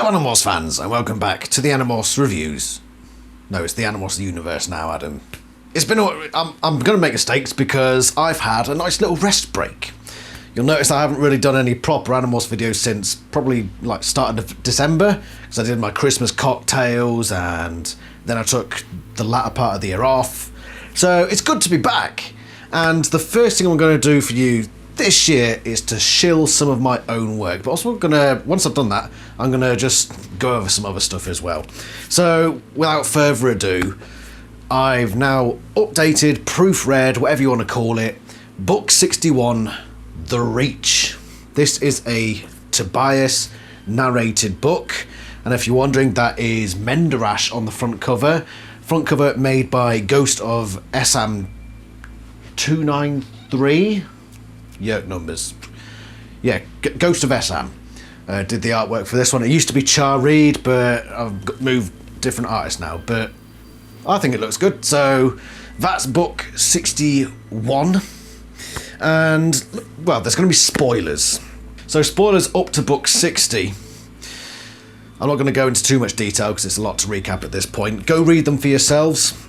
Hello Animorphs fans, and welcome back to the Animorphs reviews. No, it's the Animorphs universe now, Adam. It's been I'm going to make mistakes because I've had a nice little rest break. You'll notice I haven't really done any proper Animorphs videos since probably like starting of December, because I did my Christmas cocktails and then I took the latter part of the year off. So it's good to be back, and the first thing I'm going to do for you this year is to shill some of my own work, but also once I've done that, I'm gonna just go over some other stuff as well. So without further ado, I've now updated, proofread, whatever you want to call it, book 61, The Reach. This is a Tobias narrated book, and if you're wondering, that is Menderash on the front cover made by Ghost of Essam 293. Yerk numbers. Yeah, Ghost of Essam did the artwork for this one. It used to be Char Reed, but I've moved different artists now, but I think it looks good. So that's book 61, and well, there's going to be spoilers. So spoilers up to book 60. I'm not going to go into too much detail because it's a lot to recap at this point. Go read them for yourselves.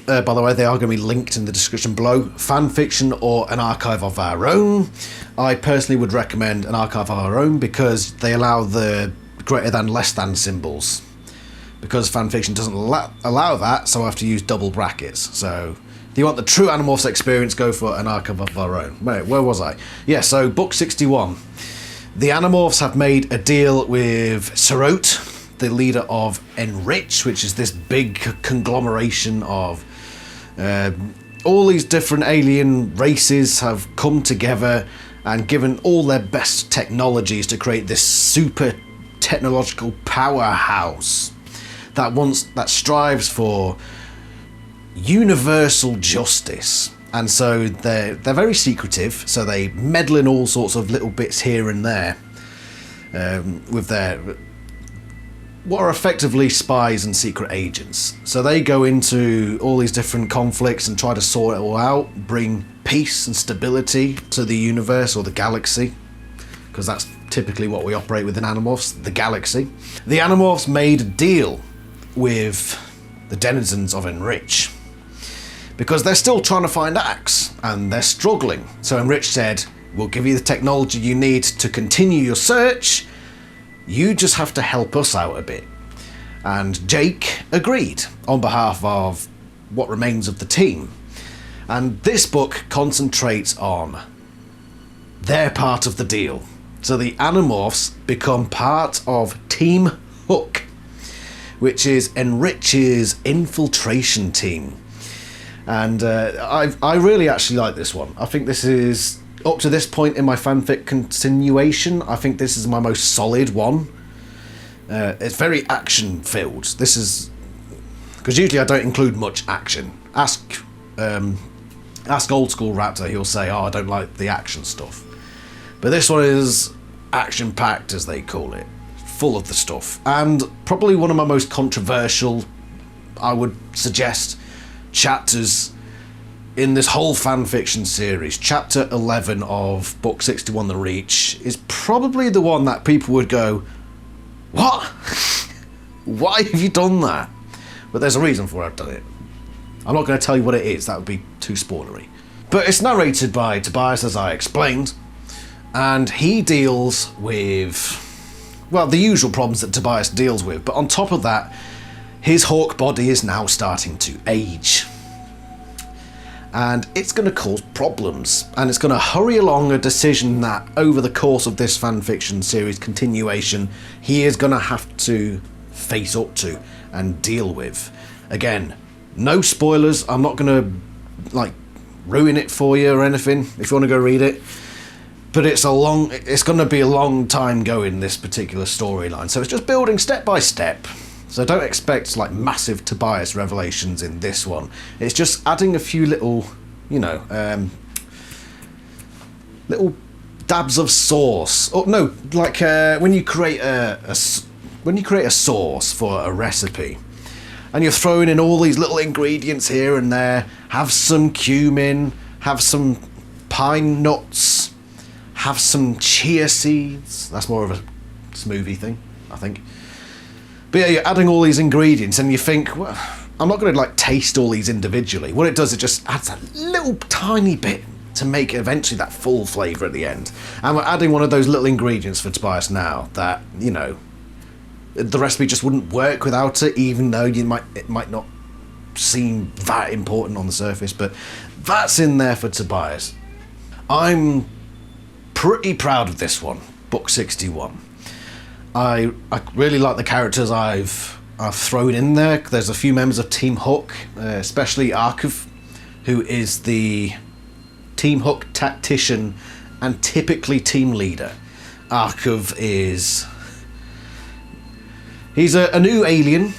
By the way, they are going to be linked in the description below. Fan fiction or an archive of our own. I personally would recommend an archive of our own because they allow the greater than, less than symbols. Because fan fiction doesn't allow that, so I have to use double brackets. So if you want the true Animorphs experience, go for an archive of our own. Wait, where was I? Yeah, so book 61. The Animorphs have made a deal with Sarot, the leader of Enrich, which is this big conglomeration of all these different alien races have come together and given all their best technologies to create this super technological powerhouse that strives for universal justice. And so they're very secretive, so they meddle in all sorts of little bits here and there with their what are effectively spies and secret agents. So they go into all these different conflicts and try to sort it all out, bring peace and stability to the universe or the galaxy, because that's typically what we operate with in Animorphs, the galaxy. The Animorphs made a deal with the denizens of Enrich because they're still trying to find Axe and they're struggling. So Enrich said, we'll give you the technology you need to continue your search. You just have to help us out a bit. And Jake agreed on behalf of what remains of the team. And this book concentrates on their part of the deal. So the Animorphs become part of Team Hook, which is Enrich's infiltration team. And I really actually like this one. I think this is, up to this point in my fanfic continuation, I think this is my most solid one. It's very action filled. This is because usually I don't include much action. Ask Old School Raptor, he'll say, "Oh, I don't like the action stuff." But this one is action packed, as they call it, full of the stuff, and probably one of my most controversial, I would suggest, chapters in this whole fanfiction series. Chapter 11 of book 61, The Reach, is probably the one that people would go, what? Why have you done that? But there's a reason for why I've done it. I'm not going to tell you what it is, that would be too spoilery. But it's narrated by Tobias, as I explained, and he deals with, well, the usual problems that Tobias deals with, but on top of that, his hawk body is now starting to age. And it's going to cause problems, and it's going to hurry along a decision that over the course of this fanfiction series continuation he is going to have to face up to and deal with. Again, no spoilers, I'm not going to ruin it for you or anything if you want to go read it, but it's going to be a long time going, this particular storyline, so it's just building step by step. So don't expect massive Tobias revelations in this one. It's just adding a few little, little dabs of sauce. Oh no, when you create a sauce for a recipe, and you're throwing in all these little ingredients here and there. Have some cumin, have some pine nuts, have some chia seeds. That's more of a smoothie thing. I think. But yeah, you're adding all these ingredients and you think, well, I'm not going to like taste all these individually. What it does, it just adds a little tiny bit to make eventually that full flavour at the end. And we're adding one of those little ingredients for Tobias now that, you know, the recipe just wouldn't work without it, even though it might not seem that important on the surface, but that's in there for Tobias. I'm pretty proud of this one, book 61. I really like the characters I've thrown in there. There's a few members of Team Hook, especially Arkov, who is the Team Hook tactician and typically team leader. Arkov he's a new alien,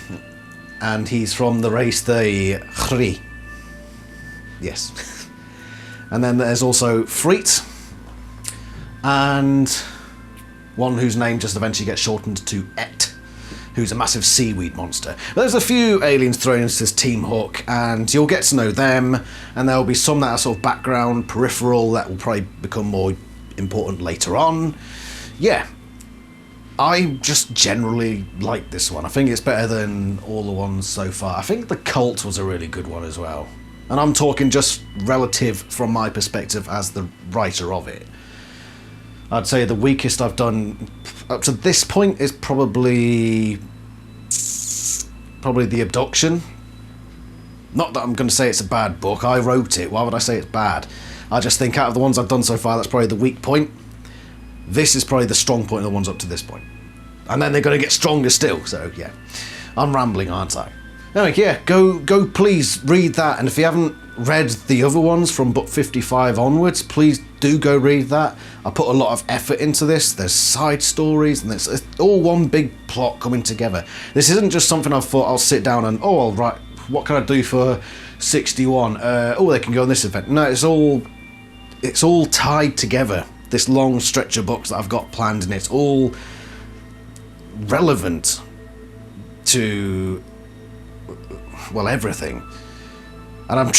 and he's from the race the Khri. Yes. And then there's also Freet, and one whose name just eventually gets shortened to Et, who's a massive seaweed monster. But there's a few aliens thrown into this Team Hook, and you'll get to know them, and there'll be some that are sort of background, peripheral, that will probably become more important later on. Yeah, I just generally like this one. I think it's better than all the ones so far. I think The Cult was a really good one as well. And I'm talking just relative from my perspective as the writer of it. I'd say the weakest I've done up to this point is probably The Abduction. Not that I'm going to say it's a bad book. I wrote it. Why would I say it's bad? I just think out of the ones I've done so far, that's probably the weak point. This is probably the strong point of the ones up to this point. And then they're going to get stronger still. So, yeah. I'm rambling, aren't I? Anyway, yeah, go please read that. And if you haven't read the other ones from book 55 onwards, please do go read that. I put a lot of effort into this. There's side stories, and it's all one big plot coming together. This isn't just something I've thought I'll sit down and, oh, I'll write, what can I do for 61? They can go on this event. No, it's all tied together. This long stretch of books that I've got planned, and it's all relevant to, well, everything. And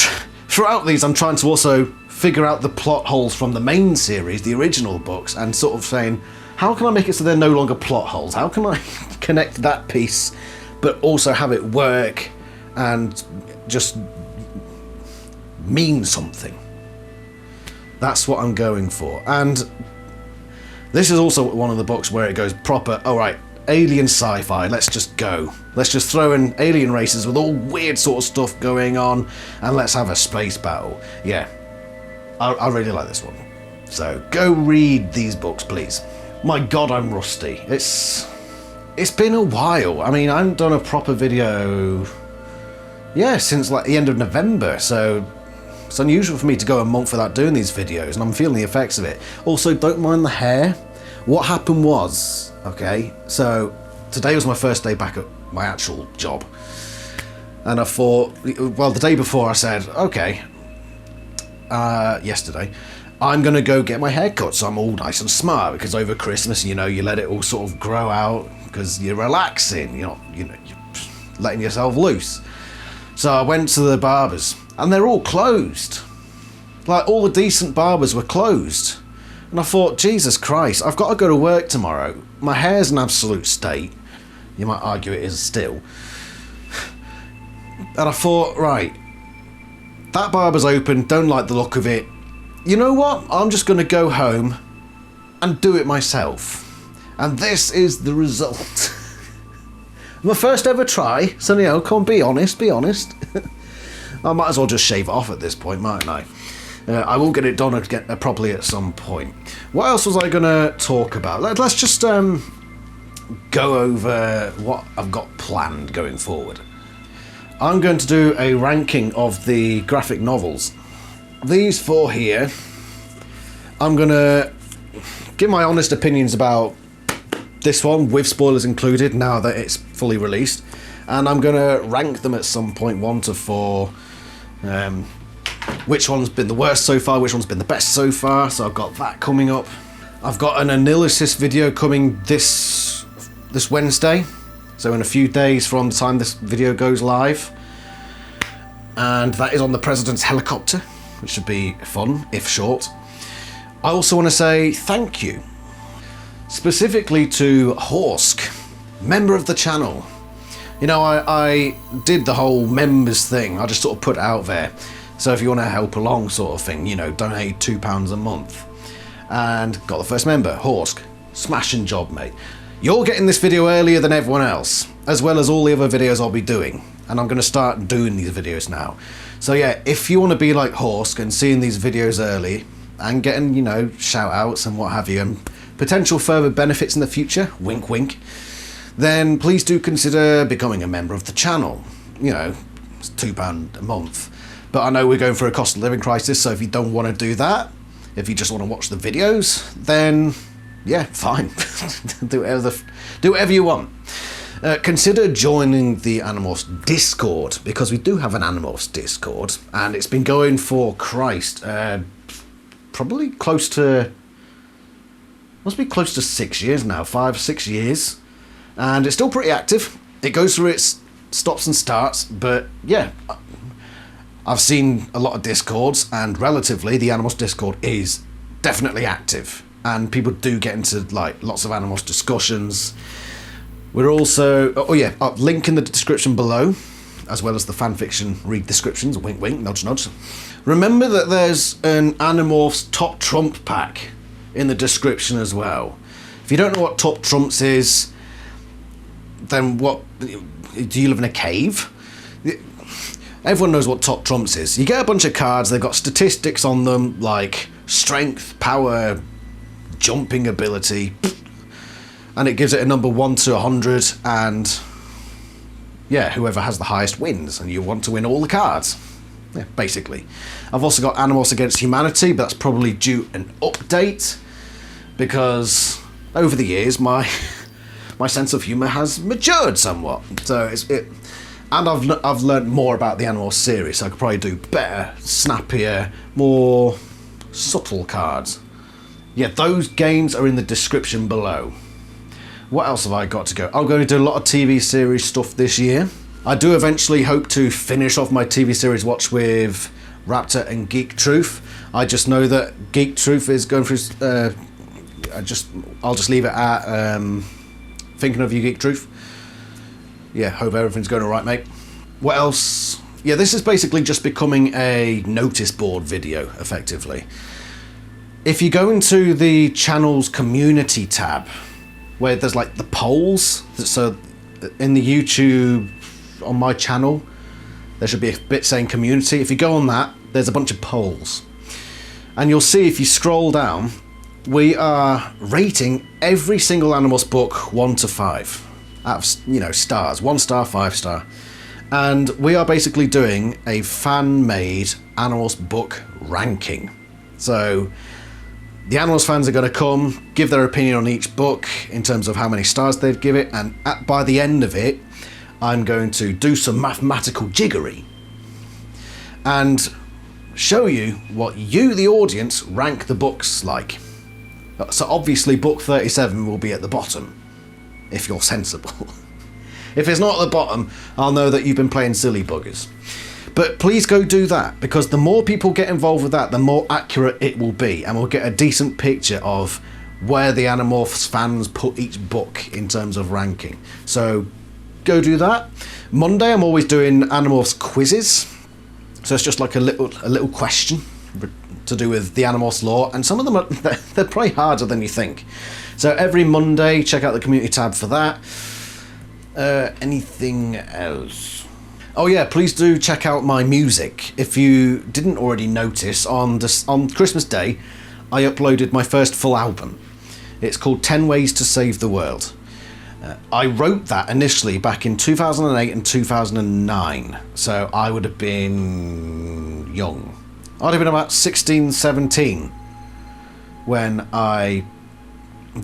throughout these, I'm trying to also figure out the plot holes from the main series, the original books, and sort of saying, how can I make it so they're no longer plot holes? How can I connect that piece, but also have it work and just mean something? That's what I'm going for. And this is also one of the books where it goes proper, alright, alien sci-fi, let's just go. Let's just throw in alien races with all weird sort of stuff going on, and let's have a space battle. Yeah, I really like this one. So go read these books, please. My god, I'm rusty. It's been a while. I mean, I haven't done a proper video, yeah, since like the end of November, so it's unusual for me to go a month without doing these videos, and I'm feeling the effects of it. Also, don't mind the hair. What happened was, okay, so today was my first day back at my actual job. And I thought, well, the day before I said, okay, yesterday, I'm going to go get my hair cut so I'm all nice and smart, because over Christmas, you know, you let it all sort of grow out because you're relaxing, you're letting yourself loose. So I went to the barbers, and they're all closed. Like, all the decent barbers were closed. And I thought, Jesus Christ, I've got to go to work tomorrow. My hair's an absolute state. You might argue it is still. And I thought, right, that barber's open, don't like the look of it. You know what? I'm just going to go home and do it myself. And this is the result. My first ever try, so you know, come on, be honest. I might as well just shave it off at this point, mightn't I? I will get it done properly at some point. What else was I going to talk about? Let's just go over what I've got planned going forward. I'm going to do a ranking of the graphic novels. These four here, I'm going to give my honest opinions about this one, with spoilers included, now that it's fully released. And I'm going to rank them at some point, 1 to 4. Which one's been the worst so far, which one's been the best so far, so I've got that coming up. I've got an analysis video coming this Wednesday, so in a few days from the time this video goes live, and that is on the President's helicopter, which should be fun, if short. I also want to say thank you, specifically to Horsk, member of the channel. You know, I did the whole members thing. I just sort of put it out there. So if you want to help along sort of thing, you know, donate £2 a month. And got the first member, Horsk. Smashing job, mate. You're getting this video earlier than everyone else, as well as all the other videos I'll be doing. And I'm going to start doing these videos now. So yeah, if you want to be like Horsk and seeing these videos early and getting, you know, shout outs and what have you, and potential further benefits in the future, wink wink, then please do consider becoming a member of the channel. You know, it's £2 a month. But I know we're going through a cost of living crisis, so if you don't want to do that, if you just want to watch the videos, then yeah, fine. do whatever you want. Consider joining the Animorphs Discord, because we do have an Animorphs Discord, and it's been going for Christ, probably close to, must be close to 6 years now, 5-6 years, and it's still pretty active. It goes through its stops and starts, but yeah, I've seen a lot of Discords, and relatively the Animorphs Discord is definitely active, and people do get into like lots of Animorphs discussions. We're also, oh yeah, link in the description below, as well as the fanfiction read descriptions, wink wink, nudge nudge. Remember that there's an Animorphs Top Trump pack in the description as well. If you don't know what Top Trumps is, then what, do you live in a cave? Everyone knows what Top Trumps is. You get a bunch of cards, they've got statistics on them, like strength, power, jumping ability, and it gives it a number 1 to 100, and yeah, whoever has the highest wins, and you want to win all the cards. Yeah, basically. I've also got Animorphs Against Humanity, but that's probably due an update, because over the years my sense of humour has matured somewhat. So and I've learned more about the Animorphs series, so I could probably do better, snappier, more subtle cards. Yeah, those games are in the description below. What else have I got to go? I'm going to do a lot of TV series stuff this year. I do eventually hope to finish off my TV series watch with Raptor and Geek Truth. I just know that Geek Truth is going through... I'll just leave it at thinking of you, Geek Truth. Yeah, hope everything's going alright, mate. What else? Yeah, this is basically just becoming a notice board video, effectively. If you go into the channel's community tab, where there's like the polls, so in the YouTube, on my channel, there should be a bit saying community. If you go on that, there's a bunch of polls. And you'll see if you scroll down, we are rating every single Animorphs book 1 to 5. Out of, you know, stars, 1 star, 5 star. And we are basically doing a fan-made Animorphs book ranking. So the Animorphs fans are going to come, give their opinion on each book in terms of how many stars they'd give it, and by the end of it, I'm going to do some mathematical jiggery and show you what you, the audience, rank the books like. So obviously book 37 will be at the bottom, if you're sensible. If it's not at the bottom, I'll know that you've been playing silly buggers. But please go do that, because the more people get involved with that, the more accurate it will be, and we'll get a decent picture of where the Animorphs fans put each book in terms of ranking. So go do that. Monday I'm always doing Animorphs quizzes. So it's just like a little question to do with the Animorphs lore, and some of them they're probably harder than you think. So every Monday, check out the community tab for that. Anything else? Oh yeah, please do check out my music. If you didn't already notice, on Christmas Day, I uploaded my first full album. It's called 10 Ways to Save the World. I wrote that initially back in 2008 and 2009, so I would have been young. I'd have been about 16, 17 when I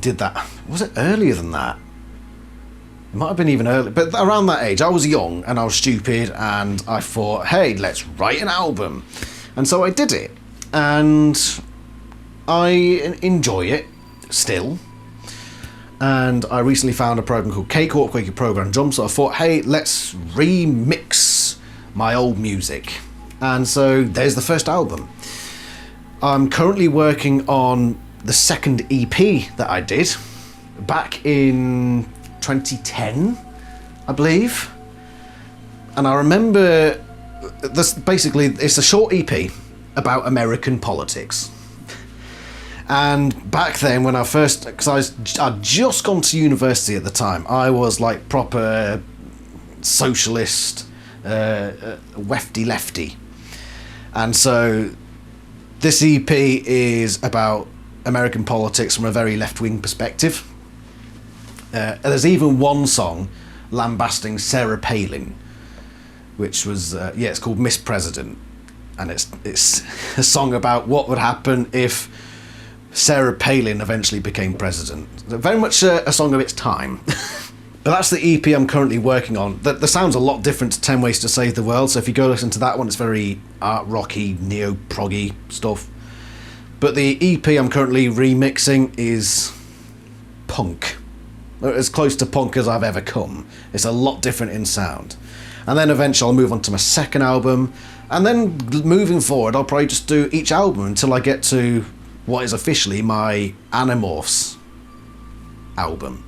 did that. Was it earlier than that? It might have been even earlier, but around that age. I was young and I was stupid, and I thought, hey, let's write an album. And so I did it, and I enjoy it still. And I recently found a program called Cakewalk where you can program drums, so I thought, hey, let's remix my old music. And so there's the first album. I'm currently working on the second EP that I did back in 2010, I believe. And I remember this, basically it's a short EP about American politics. And back then when I first, because I'd just gone to university at the time, I was like proper socialist, wefty lefty. And so this EP is about American politics from a very left-wing perspective. There's even one song lambasting Sarah Palin, which was, it's called Miss President. And it's a song about what would happen if Sarah Palin eventually became president. Very much a song of its time. But that's the EP I'm currently working on. The sound's a lot different to 10 Ways to Save the World, so if you go listen to that one, it's very art rocky, neo-proggy stuff. But the EP I'm currently remixing is punk. As close to punk as I've ever come. It's a lot different in sound. And then eventually I'll move on to my second album, and then moving forward I'll probably just do each album until I get to what is officially my Animorphs album,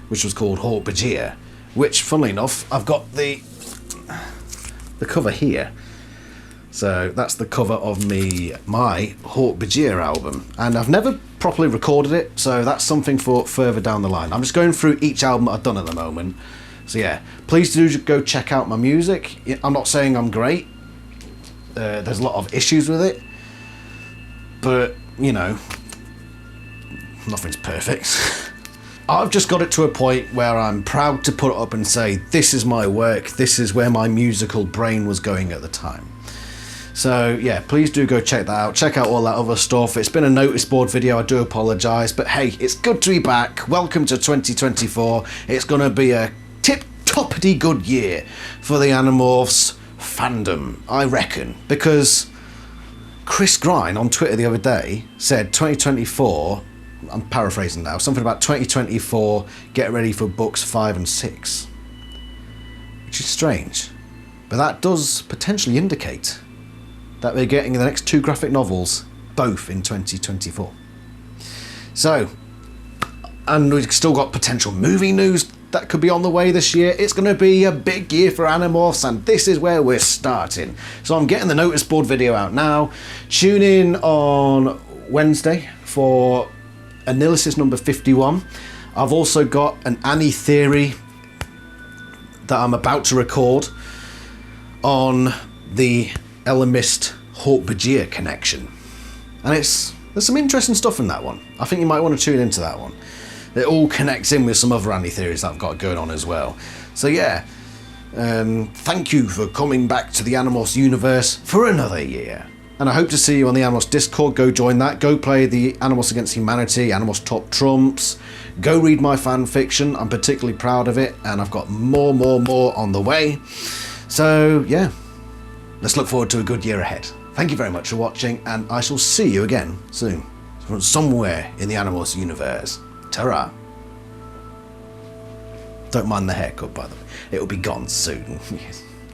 which was called Hort Bajir, which, funnily enough, I've got the cover here. So that's the cover of my Hort Bajir album, and I've never properly recorded it, so that's something for further down the line. I'm just going through each album that I've done at the moment. So yeah, please do go check out my music. I'm not saying I'm great. There's a lot of issues with it, but you know, nothing's perfect. I've just got it to a point where I'm proud to put it up and say, this is my work, this is where my musical brain was going at the time. So yeah, please do go check that out, check out all that other stuff. It's been a Noticeboard video, I do apologise, but hey, it's good to be back. Welcome to 2024. It's gonna be a tip-toppity good year for the Animorphs fandom, I reckon, because Chris Grine on Twitter the other day said 2024, I'm paraphrasing now, something about 2024, get ready for books 5 and 6. Which is strange, but that does potentially indicate that we're getting the next 2 graphic novels, both in 2024. So, and we've still got potential movie news that could be on the way this year. It's going to be a big year for Animorphs, and this is where we're starting. So I'm getting the Noticeboard video out now. Tune in on Wednesday for analysis number 51. I've also got an Annie theory that I'm about to record on the Elamist Hort Bajir connection, and there's some interesting stuff in that one. I think you might want to tune into that one. It all connects in with some other Annie theories that I've got going on as well. So yeah, thank you for coming back to the Animorphs universe for another year. And I hope to see you on the Animorphs Discord. Go join that. Go play the Animorphs Against Humanity, Animorphs Top Trumps. Go read my fan fiction. I'm particularly proud of it, and I've got more on the way. So yeah, let's look forward to a good year ahead. Thank you very much for watching, and I shall see you again soon, from somewhere in the Animorphs universe. Ta-ra. Don't mind the haircut, by the way. It'll be gone soon. Yes.